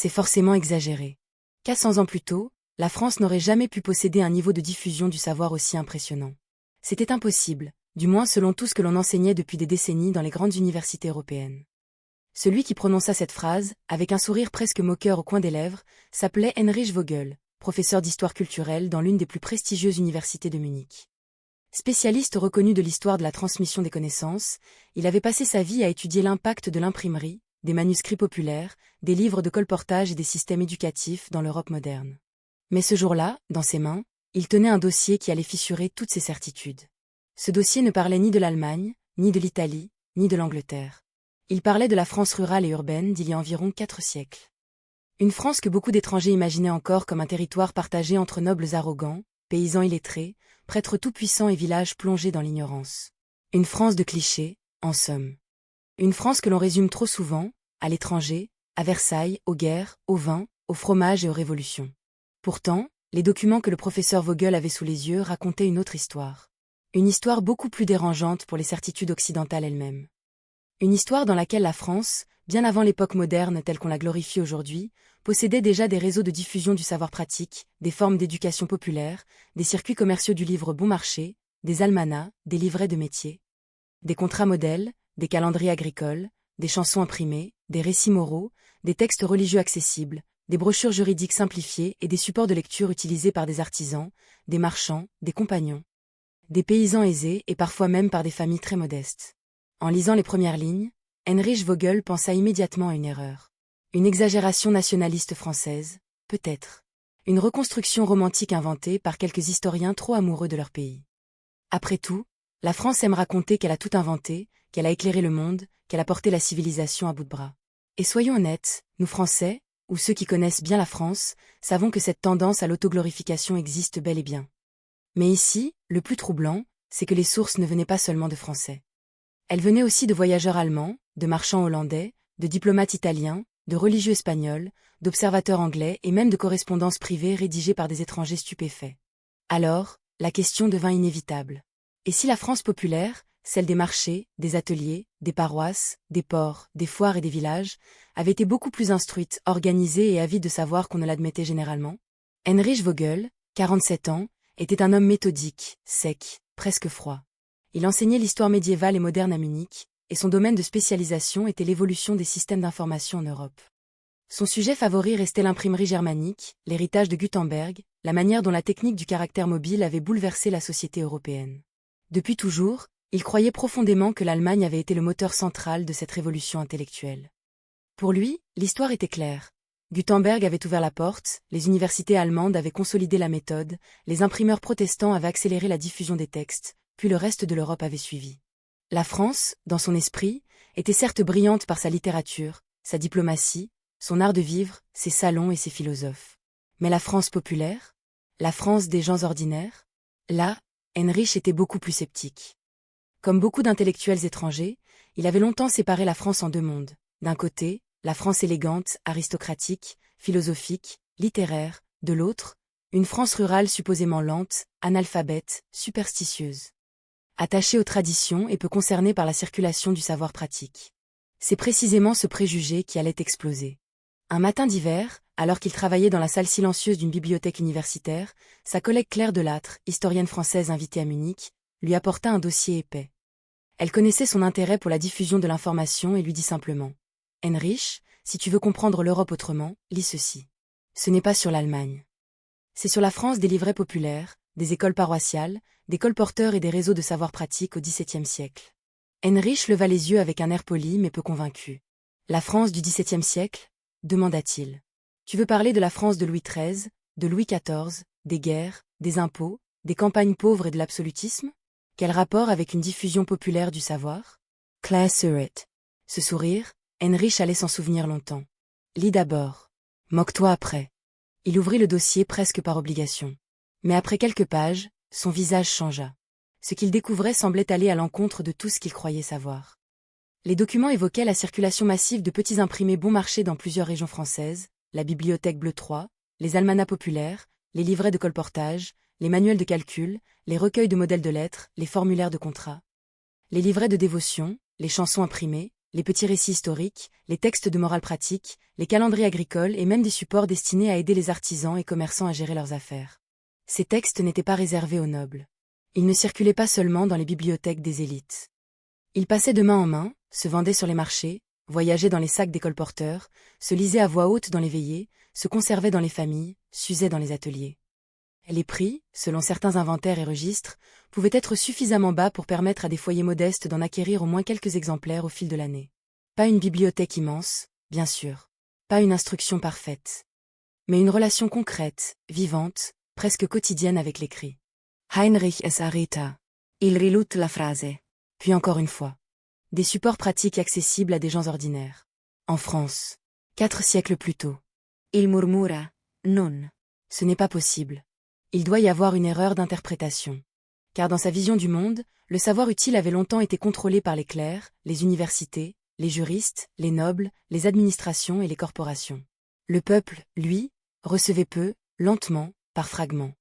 c'est forcément exagéré. 400 ans plus tôt, la France n'aurait jamais pu posséder un niveau de diffusion du savoir aussi impressionnant. C'était impossible, du moins selon tout ce que l'on enseignait depuis des décennies dans les grandes universités européennes. Celui qui prononça cette phrase, avec un sourire presque moqueur au coin des lèvres, s'appelait Heinrich Vogel, professeur d'histoire culturelle dans l'une des plus prestigieuses universités de Munich. Spécialiste reconnu de l'histoire de la transmission des connaissances, il avait passé sa vie à étudier l'impact de l'imprimerie, des manuscrits populaires, des livres de colportage et des systèmes éducatifs dans l'Europe moderne. Mais ce jour-là, dans ses mains, il tenait un dossier qui allait fissurer toutes ses certitudes. Ce dossier ne parlait ni de l'Allemagne, ni de l'Italie, ni de l'Angleterre. Il parlait de la France rurale et urbaine d'il y a environ 4 siècles. Une France que beaucoup d'étrangers imaginaient encore comme un territoire partagé entre nobles arrogants, paysans illettrés, prêtres tout-puissants et villages plongés dans l'ignorance. Une France de clichés, en somme. Une France que l'on résume trop souvent, à l'étranger, à Versailles, aux guerres, au vin, au fromage et aux révolutions. Pourtant, les documents que le professeur Vogel avait sous les yeux racontaient une autre histoire. Une histoire beaucoup plus dérangeante pour les certitudes occidentales elles-mêmes. Une histoire dans laquelle la France, bien avant l'époque moderne telle qu'on la glorifie aujourd'hui, possédait déjà des réseaux de diffusion du savoir pratique, des formes d'éducation populaire, des circuits commerciaux du livre bon marché, des almanachs, des livrets de métiers, des contrats modèles, des calendriers agricoles, des chansons imprimées, des récits moraux, des textes religieux accessibles, des brochures juridiques simplifiées et des supports de lecture utilisés par des artisans, des marchands, des compagnons, des paysans aisés et parfois même par des familles très modestes. En lisant les premières lignes, Heinrich Vogel pensa immédiatement à une erreur. Une exagération nationaliste française, peut-être. Une reconstruction romantique inventée par quelques historiens trop amoureux de leur pays. Après tout, la France aime raconter qu'elle a tout inventé, qu'elle a éclairé le monde, qu'elle a porté la civilisation à bout de bras. Et soyons honnêtes, nous Français, ou ceux qui connaissent bien la France, savons que cette tendance à l'autoglorification existe bel et bien. Mais ici, le plus troublant, c'est que les sources ne venaient pas seulement de Français. Elles venaient aussi de voyageurs allemands, de marchands hollandais, de diplomates italiens, de religieux espagnols, d'observateurs anglais et même de correspondances privées rédigées par des étrangers stupéfaits. Alors, la question devint inévitable. Et si la France populaire, celle des marchés, des ateliers, des paroisses, des ports, des foires et des villages, avait été beaucoup plus instruite, organisée et avide de savoir qu'on ne l'admettait généralement? Heinrich Vogel, 47 ans, était un homme méthodique, sec, presque froid. Il enseignait l'histoire médiévale et moderne à Munich, et son domaine de spécialisation était l'évolution des systèmes d'information en Europe. Son sujet favori restait l'imprimerie germanique, l'héritage de Gutenberg, la manière dont la technique du caractère mobile avait bouleversé la société européenne. Depuis toujours, il croyait profondément que l'Allemagne avait été le moteur central de cette révolution intellectuelle. Pour lui, l'histoire était claire. Gutenberg avait ouvert la porte, les universités allemandes avaient consolidé la méthode, les imprimeurs protestants avaient accéléré la diffusion des textes, puis le reste de l'Europe avait suivi. La France, dans son esprit, était certes brillante par sa littérature, sa diplomatie, son art de vivre, ses salons et ses philosophes. Mais la France populaire? La France des gens ordinaires? Là, Heinrich était beaucoup plus sceptique. Comme beaucoup d'intellectuels étrangers, il avait longtemps séparé la France en deux mondes. D'un côté, la France élégante, aristocratique, philosophique, littéraire, de l'autre, une France rurale supposément lente, analphabète, superstitieuse. Attachée aux traditions et peu concernée par la circulation du savoir pratique. C'est précisément ce préjugé qui allait exploser. Un matin d'hiver, alors qu'il travaillait dans la salle silencieuse d'une bibliothèque universitaire, sa collègue Claire Delattre, historienne française invitée à Munich, lui apporta un dossier épais. Elle connaissait son intérêt pour la diffusion de l'information et lui dit simplement « Heinrich, si tu veux comprendre l'Europe autrement, lis ceci. Ce n'est pas sur l'Allemagne. C'est sur la France des livrets populaires, des écoles paroissiales, des colporteurs et des réseaux de savoir pratique au XVIIe siècle. » Heinrich leva les yeux avec un air poli mais peu convaincu. « La France du XVIIe siècle ?» demanda-t-il. « Tu veux parler de la France de Louis XIII, de Louis XIV, des guerres, des impôts, des campagnes pauvres et de l'absolutisme? Quel rapport avec une diffusion populaire du savoir ?» Claire sourit. Ce sourire, Heinrich allait s'en souvenir longtemps. « Lis d'abord. Moque-toi après. » Il ouvrit le dossier presque par obligation. Mais après quelques pages, son visage changea. Ce qu'il découvrait semblait aller à l'encontre de tout ce qu'il croyait savoir. Les documents évoquaient la circulation massive de petits imprimés bon marché dans plusieurs régions françaises, la bibliothèque Bleu 3, les almanachs populaires, les livrets de colportage, les manuels de calcul, les recueils de modèles de lettres, les formulaires de contrat, les livrets de dévotion, les chansons imprimées, les petits récits historiques, les textes de morale pratique, les calendriers agricoles et même des supports destinés à aider les artisans et commerçants à gérer leurs affaires. Ces textes n'étaient pas réservés aux nobles. Ils ne circulaient pas seulement dans les bibliothèques des élites. Ils passaient de main en main, se vendaient sur les marchés, voyageaient dans les sacs des colporteurs, se lisaient à voix haute dans les veillées, se conservaient dans les familles, s'usaient dans les ateliers. Les prix, selon certains inventaires et registres, pouvaient être suffisamment bas pour permettre à des foyers modestes d'en acquérir au moins quelques exemplaires au fil de l'année. Pas une bibliothèque immense, bien sûr. Pas une instruction parfaite. Mais une relation concrète, vivante, presque quotidienne avec l'écrit. Heinrich S. Areta. Il rilut la phrase. Puis encore une fois. Des supports pratiques accessibles à des gens ordinaires. En France. 4 siècles plus tôt. Il murmura. Non. Ce n'est pas possible. Il doit y avoir une erreur d'interprétation. Car dans sa vision du monde, le savoir utile avait longtemps été contrôlé par les clercs, les universités, les juristes, les nobles, les administrations et les corporations. Le peuple, lui, recevait peu, lentement, par fragments.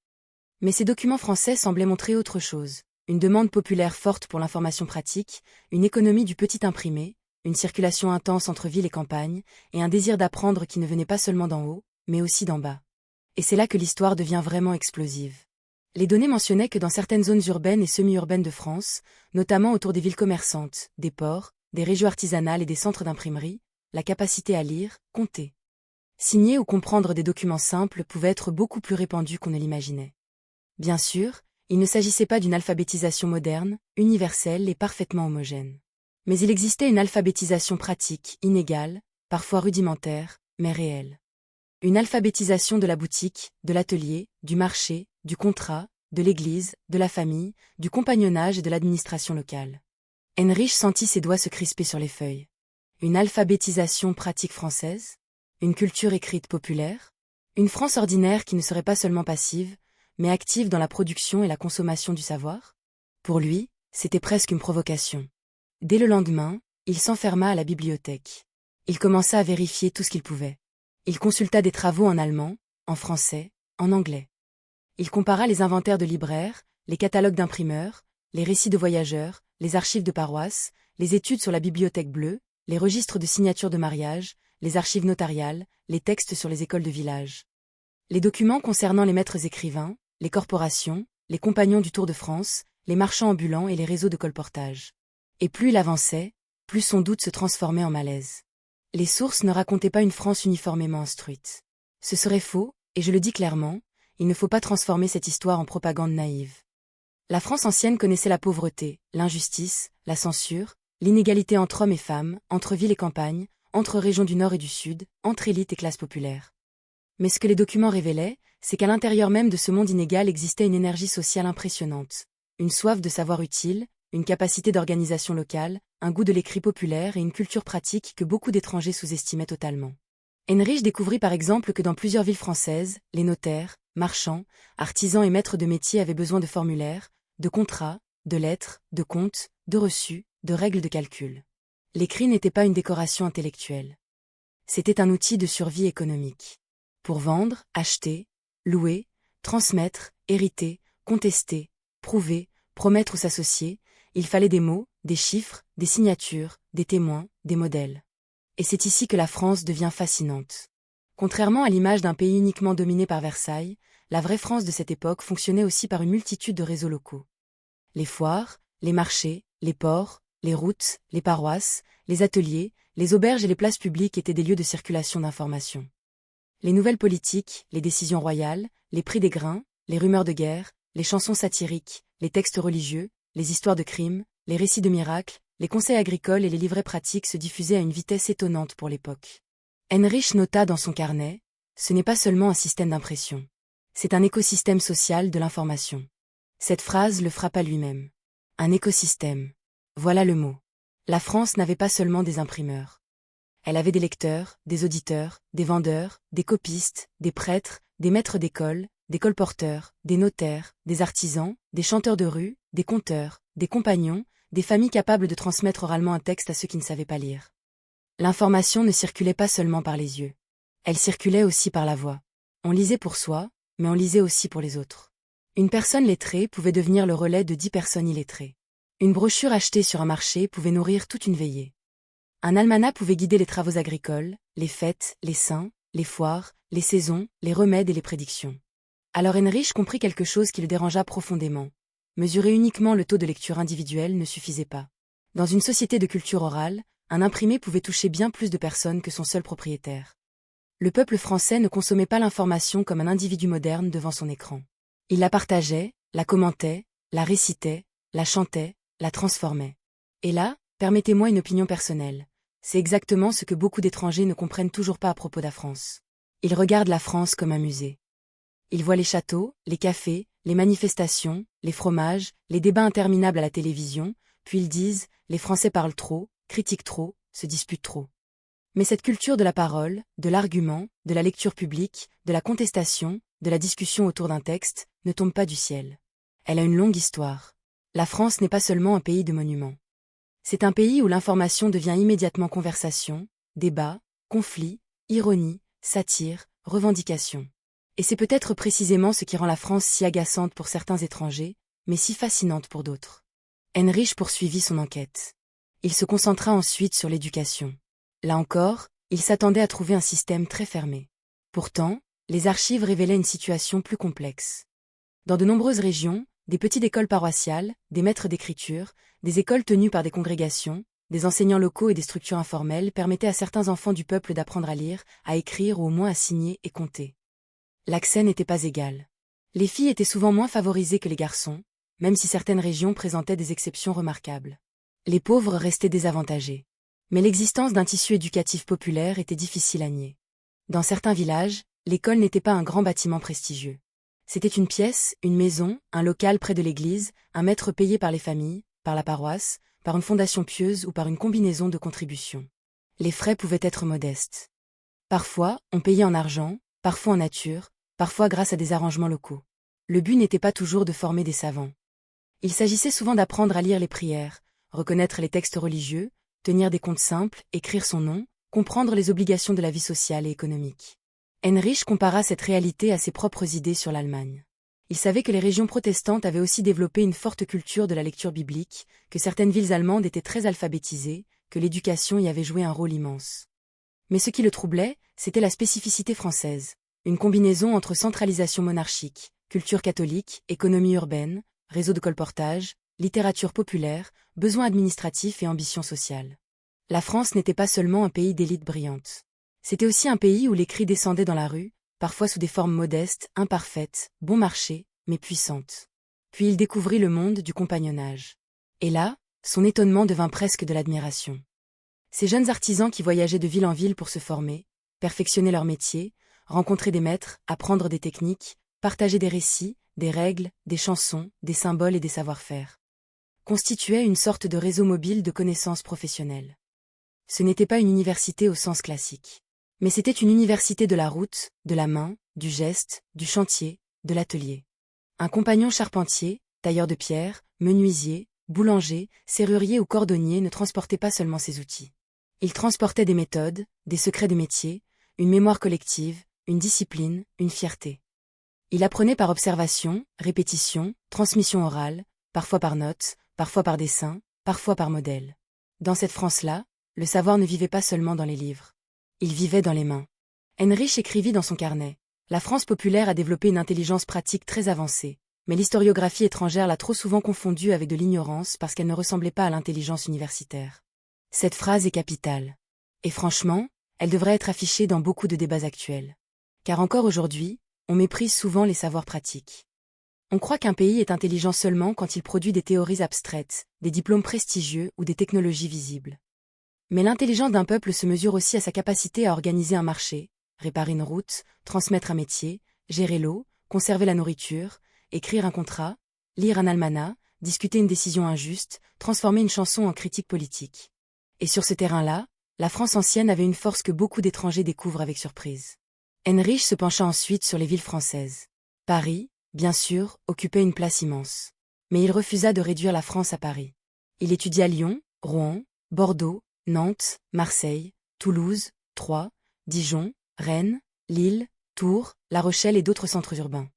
Mais ces documents français semblaient montrer autre chose. Une demande populaire forte pour l'information pratique, une économie du petit imprimé, une circulation intense entre ville et campagne, et un désir d'apprendre qui ne venait pas seulement d'en haut, mais aussi d'en bas. Et c'est là que l'histoire devient vraiment explosive. Les données mentionnaient que dans certaines zones urbaines et semi-urbaines de France, notamment autour des villes commerçantes, des ports, des régions artisanales et des centres d'imprimerie, la capacité à lire, compter, signer ou comprendre des documents simples pouvait être beaucoup plus répandue qu'on ne l'imaginait. Bien sûr, il ne s'agissait pas d'une alphabétisation moderne, universelle et parfaitement homogène. Mais il existait une alphabétisation pratique, inégale, parfois rudimentaire, mais réelle. Une alphabétisation de la boutique, de l'atelier, du marché, du contrat, de l'église, de la famille, du compagnonnage et de l'administration locale. Heinrich sentit ses doigts se crisper sur les feuilles. Une alphabétisation pratique française? Une culture écrite populaire? Une France ordinaire qui ne serait pas seulement passive, mais active dans la production et la consommation du savoir? Pour lui, c'était presque une provocation. Dès le lendemain, il s'enferma à la bibliothèque. Il commença à vérifier tout ce qu'il pouvait. Il consulta des travaux en allemand, en français, en anglais. Il compara les inventaires de libraires, les catalogues d'imprimeurs, les récits de voyageurs, les archives de paroisse, les études sur la bibliothèque bleue, les registres de signatures de mariage, les archives notariales, les textes sur les écoles de village. Les documents concernant les maîtres écrivains, les corporations, les compagnons du Tour de France, les marchands ambulants et les réseaux de colportage. Et plus il avançait, plus son doute se transformait en malaise. Les sources ne racontaient pas une France uniformément instruite. Ce serait faux, et je le dis clairement, il ne faut pas transformer cette histoire en propagande naïve. La France ancienne connaissait la pauvreté, l'injustice, la censure, l'inégalité entre hommes et femmes, entre ville et campagne, entre régions du Nord et du Sud, entre élites et classes populaires. Mais ce que les documents révélaient, c'est qu'à l'intérieur même de ce monde inégal existait une énergie sociale impressionnante, une soif de savoir utile, une capacité d'organisation locale, un goût de l'écrit populaire et une culture pratique que beaucoup d'étrangers sous-estimaient totalement. Heinrich découvrit par exemple que dans plusieurs villes françaises, les notaires, marchands, artisans et maîtres de métier avaient besoin de formulaires, de contrats, de lettres, de comptes, de reçus, de règles de calcul. L'écrit n'était pas une décoration intellectuelle. C'était un outil de survie économique. Pour vendre, acheter, louer, transmettre, hériter, contester, prouver, promettre ou s'associer, il fallait des mots, des chiffres, des signatures, des témoins, des modèles. Et c'est ici que la France devient fascinante. Contrairement à l'image d'un pays uniquement dominé par Versailles, la vraie France de cette époque fonctionnait aussi par une multitude de réseaux locaux. Les foires, les marchés, les ports, les routes, les paroisses, les ateliers, les auberges et les places publiques étaient des lieux de circulation d'informations. Les nouvelles politiques, les décisions royales, les prix des grains, les rumeurs de guerre, les chansons satiriques, les textes religieux, les histoires de crimes, les récits de miracles, les conseils agricoles et les livrets pratiques se diffusaient à une vitesse étonnante pour l'époque. Heinrich nota dans son carnet, ce n'est pas seulement un système d'impression. C'est un écosystème social de l'information. Cette phrase le frappa lui-même. Un écosystème. Voilà le mot. La France n'avait pas seulement des imprimeurs. Elle avait des lecteurs, des auditeurs, des vendeurs, des copistes, des prêtres, des maîtres d'école, des colporteurs, des notaires, des artisans, des chanteurs de rue, des conteurs, des compagnons, des familles capables de transmettre oralement un texte à ceux qui ne savaient pas lire. L'information ne circulait pas seulement par les yeux. Elle circulait aussi par la voix. On lisait pour soi, mais on lisait aussi pour les autres. Une personne lettrée pouvait devenir le relais de 10 personnes illettrées. Une brochure achetée sur un marché pouvait nourrir toute une veillée. Un almanach pouvait guider les travaux agricoles, les fêtes, les saints, les foires, les saisons, les remèdes et les prédictions. Alors Heinrich comprit quelque chose qui le dérangea profondément. Mesurer uniquement le taux de lecture individuel ne suffisait pas. Dans une société de culture orale, un imprimé pouvait toucher bien plus de personnes que son seul propriétaire. Le peuple français ne consommait pas l'information comme un individu moderne devant son écran. Il la partageait, la commentait, la récitait, la chantait, la transformait. Et là, permettez-moi une opinion personnelle. C'est exactement ce que beaucoup d'étrangers ne comprennent toujours pas à propos de la France. Ils regardent la France comme un musée. Ils voient les châteaux, les cafés, les manifestations, les fromages, les débats interminables à la télévision, puis ils disent « les Français parlent trop, critiquent trop, se disputent trop ». Mais cette culture de la parole, de l'argument, de la lecture publique, de la contestation, de la discussion autour d'un texte, ne tombe pas du ciel. Elle a une longue histoire. La France n'est pas seulement un pays de monuments. C'est un pays où l'information devient immédiatement conversation, débat, conflit, ironie, satire, revendication. Et c'est peut-être précisément ce qui rend la France si agaçante pour certains étrangers, mais si fascinante pour d'autres. Heinrich poursuivit son enquête. Il se concentra ensuite sur l'éducation. Là encore, il s'attendait à trouver un système très fermé. Pourtant, les archives révélaient une situation plus complexe. Dans de nombreuses régions, des petites écoles paroissiales, des maîtres d'écriture, des écoles tenues par des congrégations, des enseignants locaux et des structures informelles permettaient à certains enfants du peuple d'apprendre à lire, à écrire ou au moins à signer et compter. L'accès n'était pas égal. Les filles étaient souvent moins favorisées que les garçons, même si certaines régions présentaient des exceptions remarquables. Les pauvres restaient désavantagés. Mais l'existence d'un tissu éducatif populaire était difficile à nier. Dans certains villages, l'école n'était pas un grand bâtiment prestigieux. C'était une pièce, une maison, un local près de l'église, un maître payé par les familles, par la paroisse, par une fondation pieuse ou par une combinaison de contributions. Les frais pouvaient être modestes. Parfois, on payait en argent, parfois en nature, parfois grâce à des arrangements locaux. Le but n'était pas toujours de former des savants. Il s'agissait souvent d'apprendre à lire les prières, reconnaître les textes religieux, tenir des comptes simples, écrire son nom, comprendre les obligations de la vie sociale et économique. Heinrich compara cette réalité à ses propres idées sur l'Allemagne. Il savait que les régions protestantes avaient aussi développé une forte culture de la lecture biblique, que certaines villes allemandes étaient très alphabétisées, que l'éducation y avait joué un rôle immense. Mais ce qui le troublait, c'était la spécificité française, une combinaison entre centralisation monarchique, culture catholique, économie urbaine, réseau de colportage, littérature populaire, besoins administratifs et ambition sociale. La France n'était pas seulement un pays d'élite brillante. C'était aussi un pays où les cris descendaient dans la rue, parfois sous des formes modestes, imparfaites, bon marché, mais puissantes. Puis il découvrit le monde du compagnonnage. Et là, son étonnement devint presque de l'admiration. Ces jeunes artisans qui voyageaient de ville en ville pour se former, perfectionner leur métier, rencontrer des maîtres, apprendre des techniques, partager des récits, des règles, des chansons, des symboles et des savoir-faire, constituaient une sorte de réseau mobile de connaissances professionnelles. Ce n'était pas une université au sens classique. Mais c'était une université de la route, de la main, du geste, du chantier, de l'atelier. Un compagnon charpentier, tailleur de pierre, menuisier, boulanger, serrurier ou cordonnier ne transportait pas seulement ses outils. Il transportait des méthodes, des secrets de métier, une mémoire collective, une discipline, une fierté. Il apprenait par observation, répétition, transmission orale, parfois par notes, parfois par dessin, parfois par modèle. Dans cette France-là, le savoir ne vivait pas seulement dans les livres. Il vivait dans les mains. Heinrich écrivit dans son carnet. La France populaire a développé une intelligence pratique très avancée, mais l'historiographie étrangère l'a trop souvent confondue avec de l'ignorance parce qu'elle ne ressemblait pas à l'intelligence universitaire. Cette phrase est capitale. Et franchement, elle devrait être affichée dans beaucoup de débats actuels. Car encore aujourd'hui, on méprise souvent les savoirs pratiques. On croit qu'un pays est intelligent seulement quand il produit des théories abstraites, des diplômes prestigieux ou des technologies visibles. Mais l'intelligence d'un peuple se mesure aussi à sa capacité à organiser un marché, réparer une route, transmettre un métier, gérer l'eau, conserver la nourriture, écrire un contrat, lire un almanach, discuter une décision injuste, transformer une chanson en critique politique. Et sur ce terrain-là, la France ancienne avait une force que beaucoup d'étrangers découvrent avec surprise. Heinrich se pencha ensuite sur les villes françaises. Paris, bien sûr, occupait une place immense. Mais il refusa de réduire la France à Paris. Il étudia Lyon, Rouen, Bordeaux, Nantes, Marseille, Toulouse, Troyes, Dijon, Rennes, Lille, Tours, La Rochelle et d'autres centres urbains.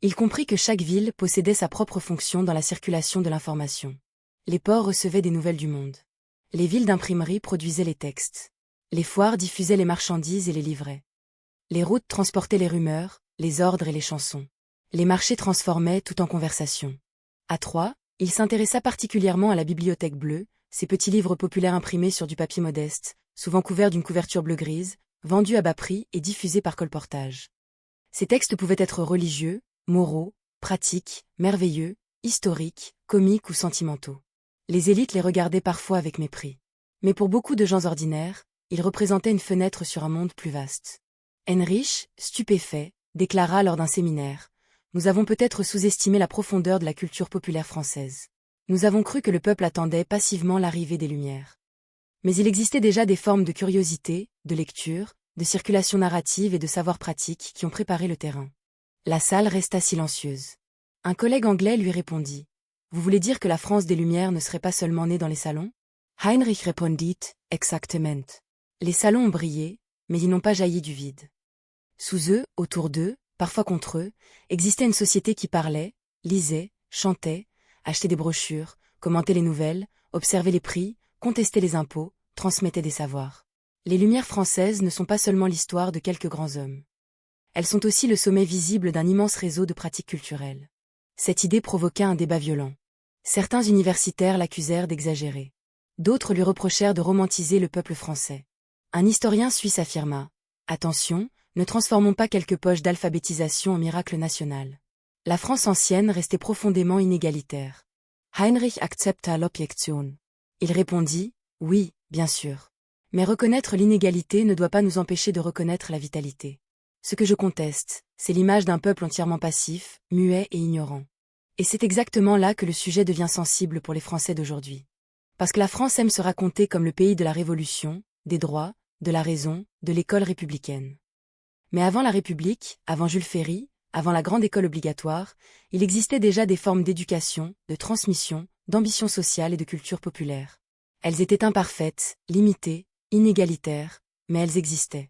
Il comprit que chaque ville possédait sa propre fonction dans la circulation de l'information. Les ports recevaient des nouvelles du monde. Les villes d'imprimerie produisaient les textes. Les foires diffusaient les marchandises et les livraient. Les routes transportaient les rumeurs, les ordres et les chansons. Les marchés transformaient tout en conversation. À Troyes, il s'intéressa particulièrement à la Bibliothèque bleue, ces petits livres populaires imprimés sur du papier modeste, souvent couverts d'une couverture bleu-grise, vendus à bas prix et diffusés par colportage. Ces textes pouvaient être religieux, moraux, pratiques, merveilleux, historiques, comiques ou sentimentaux. Les élites les regardaient parfois avec mépris. Mais pour beaucoup de gens ordinaires, ils représentaient une fenêtre sur un monde plus vaste. Heinrich, stupéfait, déclara lors d'un séminaire: « Nous avons peut-être sous-estimé la profondeur de la culture populaire française. Nous avons cru que le peuple attendait passivement l'arrivée des Lumières. » Mais il existait déjà des formes de curiosité, de lecture, de circulation narrative et de savoir pratique qui ont préparé le terrain. La salle resta silencieuse. Un collègue anglais lui répondit: « Vous voulez dire que la France des Lumières ne serait pas seulement née dans les salons ?» Heinrich répondit: « Exactement. Les salons ont brillé, mais ils n'ont pas jailli du vide. Sous eux, autour d'eux, parfois contre eux, existait une société qui parlait, lisait, chantait, achetait des brochures, commentait les nouvelles, observait les prix, contestait les impôts, transmettait des savoirs. Les Lumières françaises ne sont pas seulement l'histoire de quelques grands hommes. Elles sont aussi le sommet visible d'un immense réseau de pratiques culturelles. » Cette idée provoqua un débat violent. Certains universitaires l'accusèrent d'exagérer. D'autres lui reprochèrent de romantiser le peuple français. Un historien suisse affirma: « Attention, ne transformons pas quelques poches d'alphabétisation en miracle national. » La France ancienne restait profondément inégalitaire. Heinrich accepta l'objection. Il répondit: « Oui, bien sûr. Mais reconnaître l'inégalité ne doit pas nous empêcher de reconnaître la vitalité. Ce que je conteste, c'est l'image d'un peuple entièrement passif, muet et ignorant. Et c'est exactement là que le sujet devient sensible pour les Français d'aujourd'hui. Parce que la France aime se raconter comme le pays de la Révolution, des droits, de la raison, de l'école républicaine. Mais avant la République, avant Jules Ferry, avant la grande école obligatoire, il existait déjà des formes d'éducation, de transmission, d'ambition sociale et de culture populaire. Elles étaient imparfaites, limitées, inégalitaires, mais elles existaient.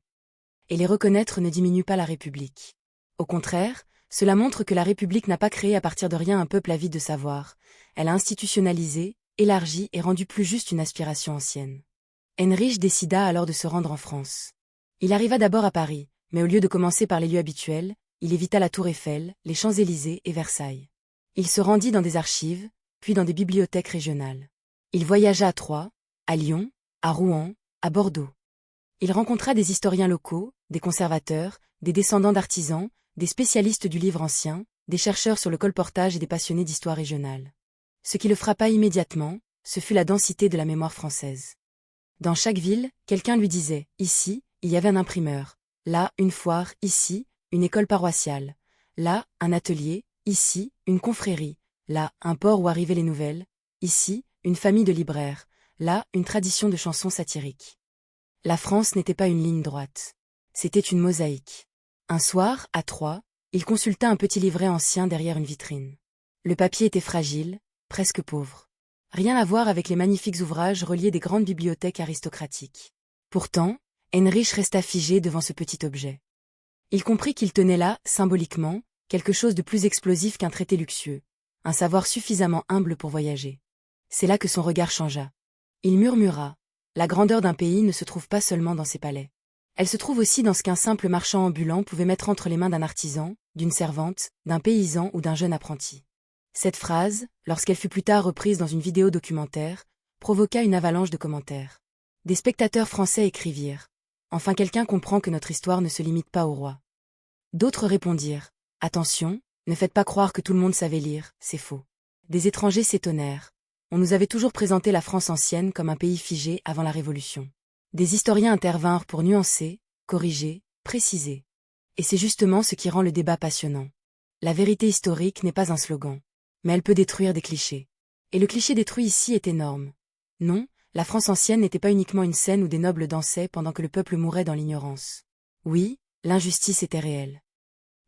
Et les reconnaître ne diminue pas la République. Au contraire, cela montre que la République n'a pas créé à partir de rien un peuple avide de savoir, elle a institutionnalisé, élargi et rendu plus juste une aspiration ancienne. Heinrich décida alors de se rendre en France. Il arriva d'abord à Paris, mais au lieu de commencer par les lieux habituels, il évita la Tour Eiffel, les Champs-Élysées et Versailles. Il se rendit dans des archives, puis dans des bibliothèques régionales. Il voyagea à Troyes, à Lyon, à Rouen, à Bordeaux. Il rencontra des historiens locaux, des conservateurs, des descendants d'artisans, des spécialistes du livre ancien, des chercheurs sur le colportage et des passionnés d'histoire régionale. Ce qui le frappa immédiatement, ce fut la densité de la mémoire française. Dans chaque ville, quelqu'un lui disait: « Ici, il y avait un imprimeur. Là, une foire. Ici, une école paroissiale. Là, un atelier. Ici, une confrérie. Là, un port où arrivaient les nouvelles. Ici, une famille de libraires. Là, une tradition de chansons satiriques. » La France n'était pas une ligne droite. C'était une mosaïque. Un soir, à Troyes, il consulta un petit livret ancien derrière une vitrine. Le papier était fragile, presque pauvre. Rien à voir avec les magnifiques ouvrages reliés des grandes bibliothèques aristocratiques. Pourtant, Heinrich resta figé devant ce petit objet. Il comprit qu'il tenait là, symboliquement, quelque chose de plus explosif qu'un traité luxueux, un savoir suffisamment humble pour voyager. C'est là que son regard changea. Il murmura: « La grandeur d'un pays ne se trouve pas seulement dans ses palais. Elle se trouve aussi dans ce qu'un simple marchand ambulant pouvait mettre entre les mains d'un artisan, d'une servante, d'un paysan ou d'un jeune apprenti. » Cette phrase, lorsqu'elle fut plus tard reprise dans une vidéo documentaire, provoqua une avalanche de commentaires. Des spectateurs français écrivirent: « Enfin quelqu'un comprend que notre histoire ne se limite pas au roi. » D'autres répondirent: « Attention, ne faites pas croire que tout le monde savait lire, c'est faux. » Des étrangers s'étonnèrent. On nous avait toujours présenté la France ancienne comme un pays figé avant la Révolution. Des historiens intervinrent pour nuancer, corriger, préciser. Et c'est justement ce qui rend le débat passionnant. La vérité historique n'est pas un slogan, mais elle peut détruire des clichés. Et le cliché détruit ici est énorme. Non, la France ancienne n'était pas uniquement une scène où des nobles dansaient pendant que le peuple mourait dans l'ignorance. Oui, l'injustice était réelle.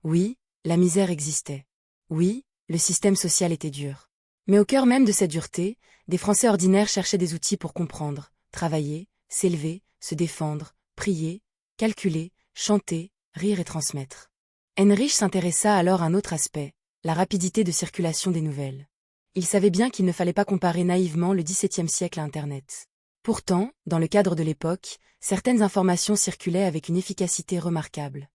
Oui, la misère existait. Oui, le système social était dur. Mais au cœur même de cette dureté, des Français ordinaires cherchaient des outils pour comprendre, travailler, s'élever, se défendre, prier, calculer, chanter, rire et transmettre. Heinrich s'intéressa alors à un autre aspect, la rapidité de circulation des nouvelles. Il savait bien qu'il ne fallait pas comparer naïvement le XVIIe siècle à Internet. Pourtant, dans le cadre de l'époque, certaines informations circulaient avec une efficacité remarquable.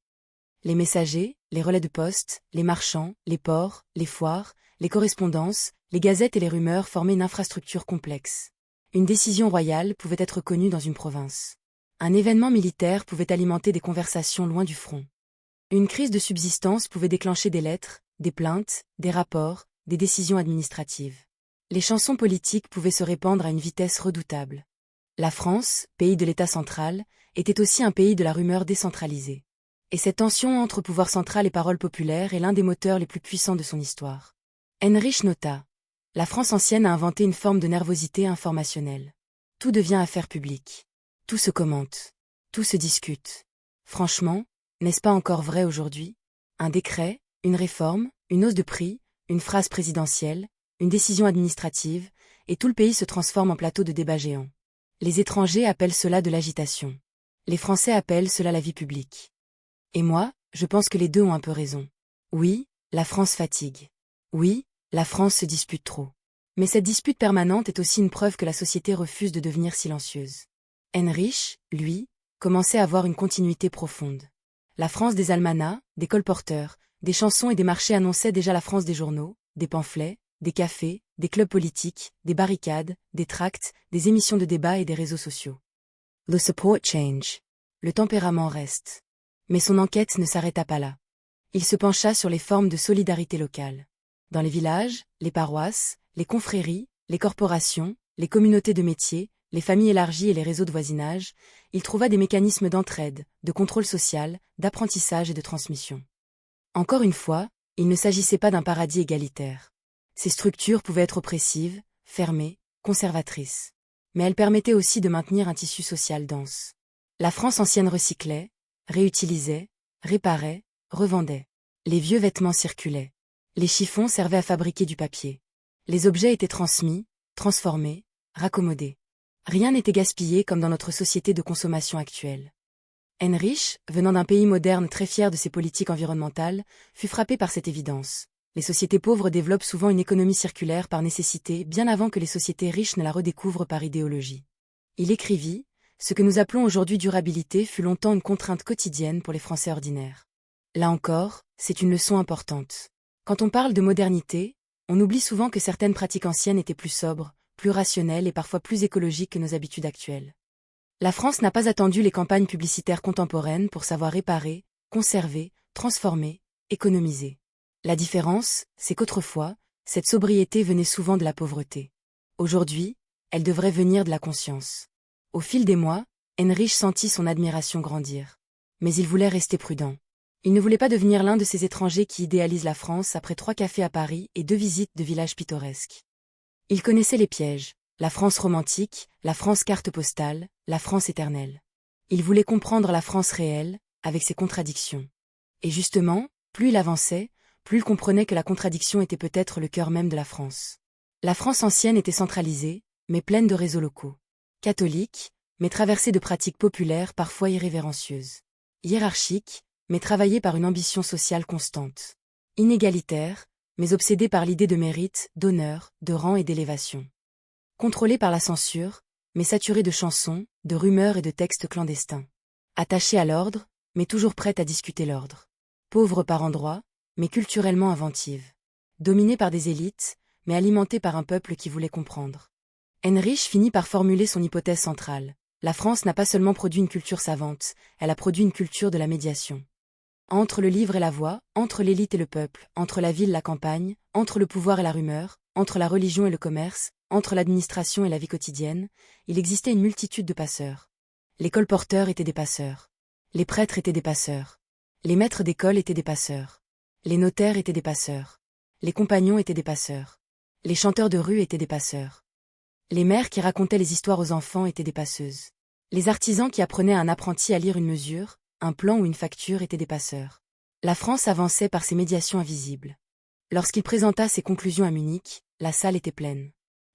Les messagers, les relais de poste, les marchands, les ports, les foires, les correspondances, les gazettes et les rumeurs formaient une infrastructure complexe. Une décision royale pouvait être connue dans une province. Un événement militaire pouvait alimenter des conversations loin du front. Une crise de subsistance pouvait déclencher des lettres, des plaintes, des rapports, des décisions administratives. Les chansons politiques pouvaient se répandre à une vitesse redoutable. La France, pays de l'État central, était aussi un pays de la rumeur décentralisée. Et cette tension entre pouvoir central et parole populaire est l'un des moteurs les plus puissants de son histoire. Heinrich nota: la France ancienne a inventé une forme de nervosité informationnelle. Tout devient affaire publique. Tout se commente. Tout se discute. Franchement, n'est-ce pas encore vrai aujourd'hui? Un décret, une réforme, une hausse de prix, une phrase présidentielle, une décision administrative, et tout le pays se transforme en plateau de débat géant. Les étrangers appellent cela de l'agitation. Les Français appellent cela la vie publique. Et moi, je pense que les deux ont un peu raison. Oui, la France fatigue. Oui, la France se dispute trop. Mais cette dispute permanente est aussi une preuve que la société refuse de devenir silencieuse. Heinrich, lui, commençait à avoir une continuité profonde. La France des almanachs, des colporteurs, des chansons et des marchés annonçait déjà la France des journaux, des pamphlets, des cafés, des clubs politiques, des barricades, des tracts, des émissions de débat et des réseaux sociaux. The support change. Le tempérament reste. Mais son enquête ne s'arrêta pas là. Il se pencha sur les formes de solidarité locale. Dans les villages, les paroisses, les confréries, les corporations, les communautés de métiers, les familles élargies et les réseaux de voisinage, il trouva des mécanismes d'entraide, de contrôle social, d'apprentissage et de transmission. Encore une fois, il ne s'agissait pas d'un paradis égalitaire. Ces structures pouvaient être oppressives, fermées, conservatrices. Mais elles permettaient aussi de maintenir un tissu social dense. La France ancienne recyclait, réutilisait, réparait, revendait. Les vieux vêtements circulaient. Les chiffons servaient à fabriquer du papier. Les objets étaient transmis, transformés, raccommodés. Rien n'était gaspillé comme dans notre société de consommation actuelle. Heinrich, venant d'un pays moderne très fier de ses politiques environnementales, fut frappé par cette évidence. Les sociétés pauvres développent souvent une économie circulaire par nécessité bien avant que les sociétés riches ne la redécouvrent par idéologie. Il écrivit: ce que nous appelons aujourd'hui durabilité fut longtemps une contrainte quotidienne pour les Français ordinaires. Là encore, c'est une leçon importante. Quand on parle de modernité, on oublie souvent que certaines pratiques anciennes étaient plus sobres, plus rationnelles et parfois plus écologiques que nos habitudes actuelles. La France n'a pas attendu les campagnes publicitaires contemporaines pour savoir réparer, conserver, transformer, économiser. La différence, c'est qu'autrefois, cette sobriété venait souvent de la pauvreté. Aujourd'hui, elle devrait venir de la conscience. Au fil des mois, Heinrich sentit son admiration grandir. Mais il voulait rester prudent. Il ne voulait pas devenir l'un de ces étrangers qui idéalisent la France après 3 cafés à Paris et 2 visites de villages pittoresques. Il connaissait les pièges, la France romantique, la France carte postale, la France éternelle. Il voulait comprendre la France réelle, avec ses contradictions. Et justement, plus il avançait, plus il comprenait que la contradiction était peut-être le cœur même de la France. La France ancienne était centralisée, mais pleine de réseaux locaux. Catholique, mais traversée de pratiques populaires parfois irrévérencieuses. Hiérarchique, mais travaillée par une ambition sociale constante. Inégalitaire, mais obsédée par l'idée de mérite, d'honneur, de rang et d'élévation. Contrôlée par la censure, mais saturée de chansons, de rumeurs et de textes clandestins. Attachée à l'ordre, mais toujours prête à discuter l'ordre. Pauvre par endroits, mais culturellement inventive. Dominée par des élites, mais alimentée par un peuple qui voulait comprendre. Heinrich finit par formuler son hypothèse centrale. La France n'a pas seulement produit une culture savante, elle a produit une culture de la médiation. Entre le livre et la voix, entre l'élite et le peuple, entre la ville et la campagne, entre le pouvoir et la rumeur, entre la religion et le commerce, entre l'administration et la vie quotidienne, il existait une multitude de passeurs. Les colporteurs étaient des passeurs. Les prêtres étaient des passeurs. Les maîtres d'école étaient des passeurs. Les notaires étaient des passeurs. Les compagnons étaient des passeurs. Les chanteurs de rue étaient des passeurs. Les mères qui racontaient les histoires aux enfants étaient des passeuses. Les artisans qui apprenaient à un apprenti à lire une mesure, un plan ou une facture étaient des passeurs. La France avançait par ses médiations invisibles. Lorsqu'il présenta ses conclusions à Munich, la salle était pleine.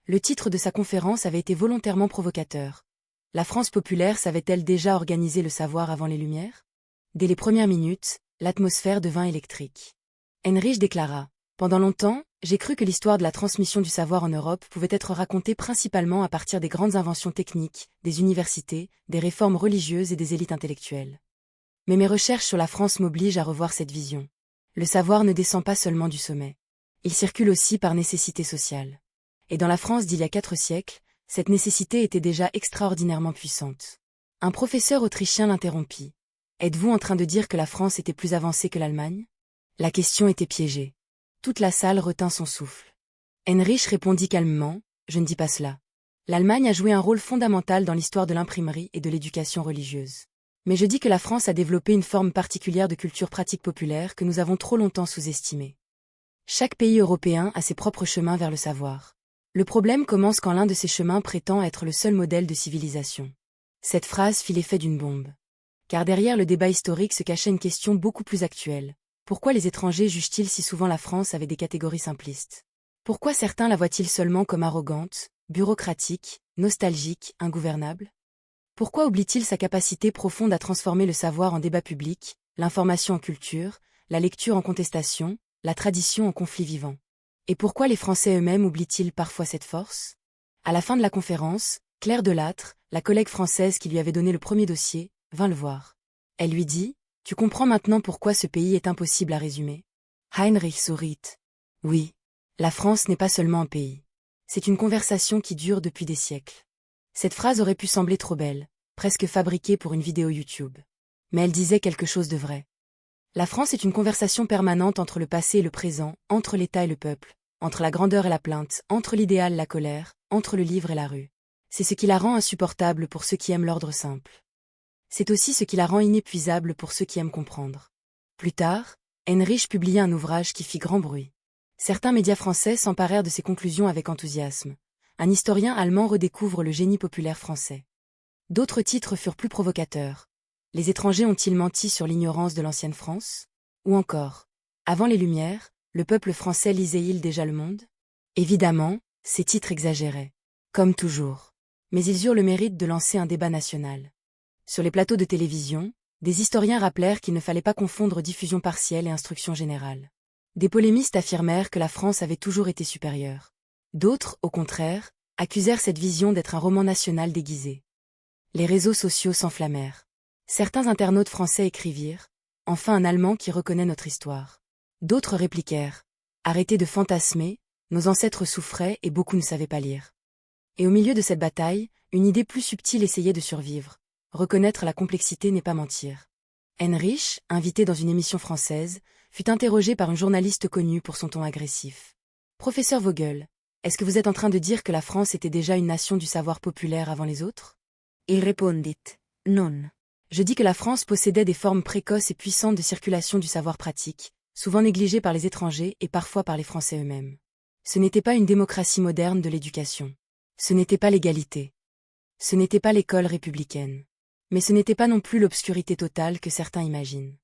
Le titre de sa conférence avait été volontairement provocateur. La France populaire savait-elle déjà organiser le savoir avant les Lumières? Dès les premières minutes, l'atmosphère devint électrique. Heinrich déclara: pendant longtemps, J'ai cru que l'histoire de la transmission du savoir en Europe pouvait être racontée principalement à partir des grandes inventions techniques, des universités, des réformes religieuses et des élites intellectuelles. Mais mes recherches sur la France m'obligent à revoir cette vision. Le savoir ne descend pas seulement du sommet. Il circule aussi par nécessité sociale. Et dans la France d'il y a 4 siècles, cette nécessité était déjà extraordinairement puissante. Un professeur autrichien l'interrompit. Êtes-vous en train de dire que la France était plus avancée que l'Allemagne? La question était piégée. Toute la salle retint son souffle. Heinrich répondit calmement, je ne dis pas cela. L'Allemagne a joué un rôle fondamental dans l'histoire de l'imprimerie et de l'éducation religieuse. Mais je dis que la France a développé une forme particulière de culture pratique populaire que nous avons trop longtemps sous-estimée. Chaque pays européen a ses propres chemins vers le savoir. Le problème commence quand l'un de ces chemins prétend être le seul modèle de civilisation. Cette phrase fit l'effet d'une bombe. Car derrière le débat historique se cachait une question beaucoup plus actuelle. Pourquoi les étrangers jugent-ils si souvent la France avec des catégories simplistes? Pourquoi certains la voient-ils seulement comme arrogante, bureaucratique, nostalgique, ingouvernable? Pourquoi oublie-t-il sa capacité profonde à transformer le savoir en débat public, l'information en culture, la lecture en contestation, la tradition en conflit vivant? Et pourquoi les Français eux-mêmes oublient-ils parfois cette force? À la fin de la conférence, Claire Delattre, la collègue française qui lui avait donné le premier dossier, vint le voir. Elle lui dit, « Tu comprends maintenant pourquoi ce pays est impossible à résumer ?» Heinrich sourit. « Oui. La France n'est pas seulement un pays. C'est une conversation qui dure depuis des siècles. » Cette phrase aurait pu sembler trop belle, presque fabriquée pour une vidéo YouTube. Mais elle disait quelque chose de vrai. La France est une conversation permanente entre le passé et le présent, entre l'État et le peuple, entre la grandeur et la plainte, entre l'idéal et la colère, entre le livre et la rue. C'est ce qui la rend insupportable pour ceux qui aiment l'ordre simple. C'est aussi ce qui la rend inépuisable pour ceux qui aiment comprendre. Plus tard, Heinrich publia un ouvrage qui fit grand bruit. Certains médias français s'emparèrent de ses conclusions avec enthousiasme. Un historien allemand redécouvre le génie populaire français. D'autres titres furent plus provocateurs. Les étrangers ont-ils menti sur l'ignorance de l'ancienne France? Ou encore, avant les Lumières, le peuple français lisait-il déjà le monde? Évidemment, ces titres exagéraient. Comme toujours. Mais ils eurent le mérite de lancer un débat national. Sur les plateaux de télévision, des historiens rappelèrent qu'il ne fallait pas confondre diffusion partielle et instruction générale. Des polémistes affirmèrent que la France avait toujours été supérieure. D'autres, au contraire, accusèrent cette vision d'être un roman national déguisé. Les réseaux sociaux s'enflammèrent. Certains internautes français écrivirent « Enfin un Allemand qui reconnaît notre histoire ». D'autres répliquèrent « Arrêtez de fantasmer, nos ancêtres souffraient et beaucoup ne savaient pas lire ». Et au milieu de cette bataille, une idée plus subtile essayait de survivre. Reconnaître la complexité n'est pas mentir. Heinrich, invité dans une émission française, fut interrogé par une journaliste connue pour son ton agressif. « Professeur Vogel, est-ce que vous êtes en train de dire que la France était déjà une nation du savoir populaire avant les autres ?» Il répondit « Non. Je dis que la France possédait des formes précoces et puissantes de circulation du savoir pratique, souvent négligées par les étrangers et parfois par les Français eux-mêmes. Ce n'était pas une démocratie moderne de l'éducation. Ce n'était pas l'égalité. Ce n'était pas l'école républicaine. Mais ce n'était pas non plus l'obscurité totale que certains imaginent. »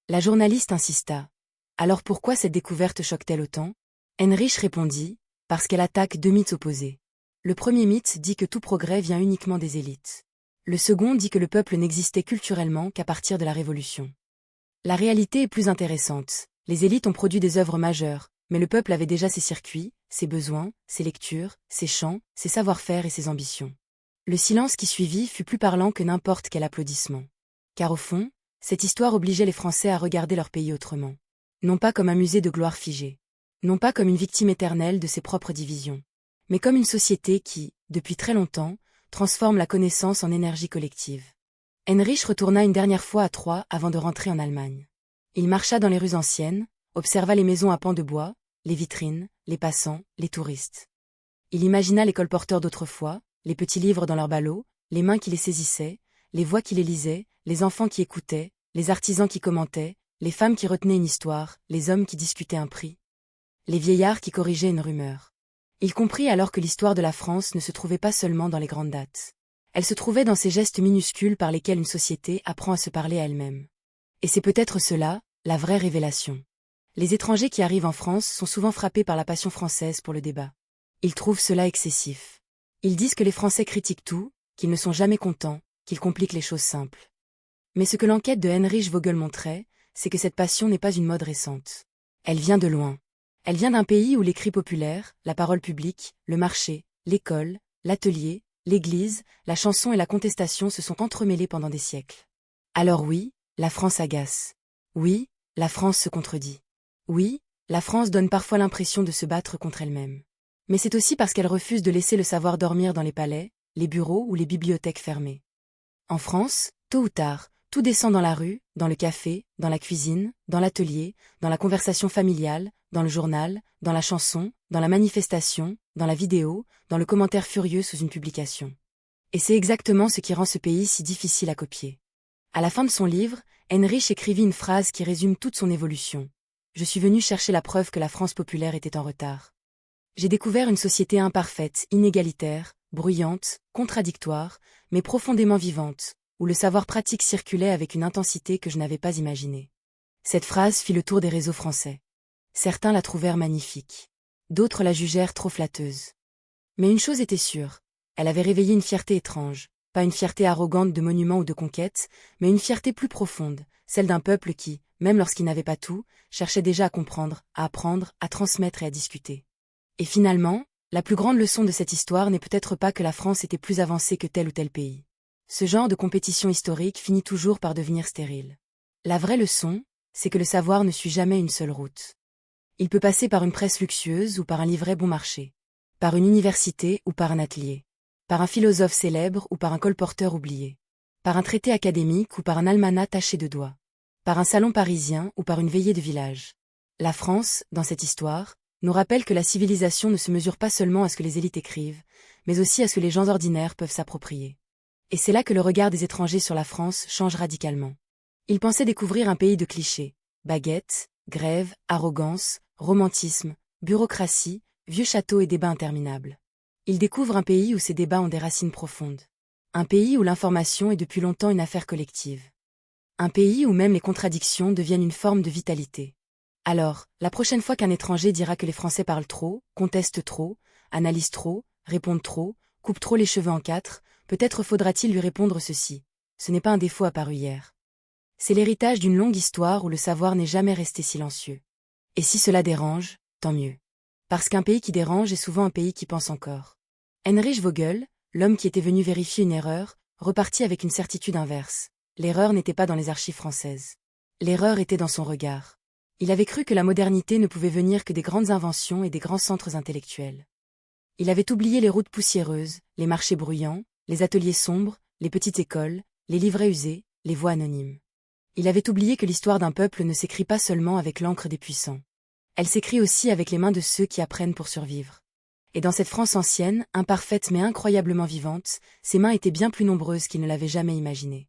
La journaliste insista. « Alors pourquoi cette découverte choque-t-elle autant ?» Heinrich répondit, « Parce qu'elle attaque 2 mythes opposés. Le premier mythe dit que tout progrès vient uniquement des élites. Le second dit que le peuple n'existait culturellement qu'à partir de la Révolution. La réalité est plus intéressante. Les élites ont produit des œuvres majeures, mais le peuple avait déjà ses circuits, ses besoins, ses lectures, ses chants, ses savoir-faire et ses ambitions. » Le silence qui suivit fut plus parlant que n'importe quel applaudissement. Car au fond, cette histoire obligeait les Français à regarder leur pays autrement. Non pas comme un musée de gloire figée. Non pas comme une victime éternelle de ses propres divisions. Mais comme une société qui, depuis très longtemps, transforme la connaissance en énergie collective. Heinrich retourna une dernière fois à Troyes avant de rentrer en Allemagne. Il marcha dans les rues anciennes, observa les maisons à pans de bois, les vitrines, les passants, les touristes. Il imagina les colporteurs d'autrefois, les petits livres dans leurs ballots, les mains qui les saisissaient, les voix qui les lisaient, les enfants qui écoutaient, les artisans qui commentaient, les femmes qui retenaient une histoire, les hommes qui discutaient un prix, les vieillards qui corrigeaient une rumeur. Il comprit alors que l'histoire de la France ne se trouvait pas seulement dans les grandes dates. Elle se trouvait dans ces gestes minuscules par lesquels une société apprend à se parler à elle-même. Et c'est peut-être cela, la vraie révélation. Les étrangers qui arrivent en France sont souvent frappés par la passion française pour le débat. Ils trouvent cela excessif. Ils disent que les Français critiquent tout, qu'ils ne sont jamais contents, qu'ils compliquent les choses simples. Mais ce que l'enquête de Heinrich Vogel montrait, c'est que cette passion n'est pas une mode récente. Elle vient de loin. Elle vient d'un pays où les cris populaires, la parole publique, le marché, l'école, l'atelier, l'église, la chanson et la contestation se sont entremêlés pendant des siècles. Alors oui, la France agace. Oui, la France se contredit. Oui, la France donne parfois l'impression de se battre contre elle-même. Mais c'est aussi parce qu'elle refuse de laisser le savoir dormir dans les palais, les bureaux ou les bibliothèques fermées. En France, tôt ou tard, tout descend dans la rue, dans le café, dans la cuisine, dans l'atelier, dans la conversation familiale, dans le journal, dans la chanson, dans la manifestation, dans la vidéo, dans le commentaire furieux sous une publication. Et c'est exactement ce qui rend ce pays si difficile à copier. À la fin de son livre, Heinrich écrivit une phrase qui résume toute son évolution. Je suis venu chercher la preuve que la France populaire était en retard. J'ai découvert une société imparfaite, inégalitaire, bruyante, contradictoire, mais profondément vivante, où le savoir pratique circulait avec une intensité que je n'avais pas imaginée. Cette phrase fit le tour des réseaux français. Certains la trouvèrent magnifique. D'autres la jugèrent trop flatteuse. Mais une chose était sûre, elle avait réveillé une fierté étrange, pas une fierté arrogante de monument ou de conquête, mais une fierté plus profonde, celle d'un peuple qui, même lorsqu'il n'avait pas tout, cherchait déjà à comprendre, à apprendre, à transmettre et à discuter. Et finalement, la plus grande leçon de cette histoire n'est peut-être pas que la France était plus avancée que tel ou tel pays. Ce genre de compétition historique finit toujours par devenir stérile. La vraie leçon, c'est que le savoir ne suit jamais une seule route. Il peut passer par une presse luxueuse ou par un livret bon marché, par une université ou par un atelier, par un philosophe célèbre ou par un colporteur oublié, par un traité académique ou par un almanach taché de doigts, par un salon parisien ou par une veillée de village. La France, dans cette histoire, nous rappelle que la civilisation ne se mesure pas seulement à ce que les élites écrivent, mais aussi à ce que les gens ordinaires peuvent s'approprier. Et c'est là que le regard des étrangers sur la France change radicalement. Ils pensaient découvrir un pays de clichés, baguettes, grève, arrogance, romantisme, bureaucratie, vieux châteaux et débats interminables. Ils découvrent un pays où ces débats ont des racines profondes. Un pays où l'information est depuis longtemps une affaire collective. Un pays où même les contradictions deviennent une forme de vitalité. Alors, la prochaine fois qu'un étranger dira que les Français parlent trop, contestent trop, analysent trop, répondent trop, coupent trop les cheveux en quatre, peut-être faudra-t-il lui répondre ceci. Ce n'est pas un défaut apparu hier. C'est l'héritage d'une longue histoire où le savoir n'est jamais resté silencieux. Et si cela dérange, tant mieux. Parce qu'un pays qui dérange est souvent un pays qui pense encore. Heinrich Vogel, l'homme qui était venu vérifier une erreur, repartit avec une certitude inverse. L'erreur n'était pas dans les archives françaises. L'erreur était dans son regard. Il avait cru que la modernité ne pouvait venir que des grandes inventions et des grands centres intellectuels. Il avait oublié les routes poussiéreuses, les marchés bruyants, les ateliers sombres, les petites écoles, les livrets usés, les voix anonymes. Il avait oublié que l'histoire d'un peuple ne s'écrit pas seulement avec l'encre des puissants. Elle s'écrit aussi avec les mains de ceux qui apprennent pour survivre. Et dans cette France ancienne, imparfaite mais incroyablement vivante, ses mains étaient bien plus nombreuses qu'il ne l'avait jamais imaginé.